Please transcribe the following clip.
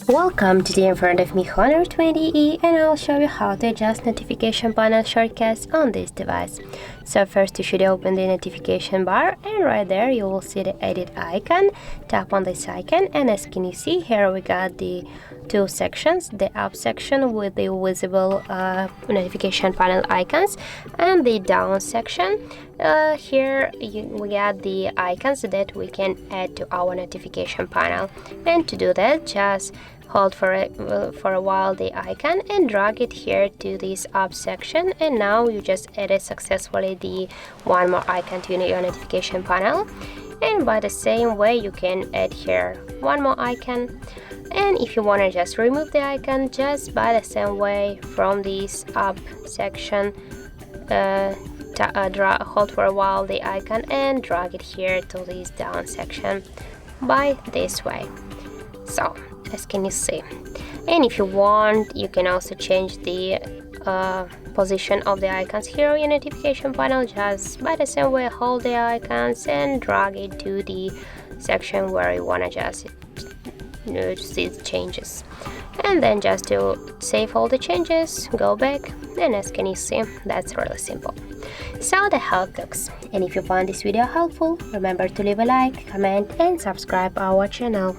Welcome, today in front of me Honor 20E, and I'll show you how to adjust notification panel shortcuts on this device. So first you should open the notification bar, and right there you will see the edit icon. Tap on this icon, and as can you see here we got the two sections, the up section with the visible notification panel icons, and the down section. Here we got the icons that we can add to our notification panel, and to do that just hold for a while the icon and drag it here to this up section, and now you just added successfully the one more icon to your notification panel. And by the same way you can add here one more icon, and if you want to just remove the icon, just by the same way from this up section, hold for a while the icon and drag it here to this down section by this way. So as can you see, and if you want you can also change the position of the icons here in your notification panel. Just by the same way hold the icons and drag it to the section where you want to just see the changes, and then just to save all the changes, go back, and as can you see, that's really simple. So that's how it looks, and if you found this video helpful, remember to leave a like, comment and subscribe our channel.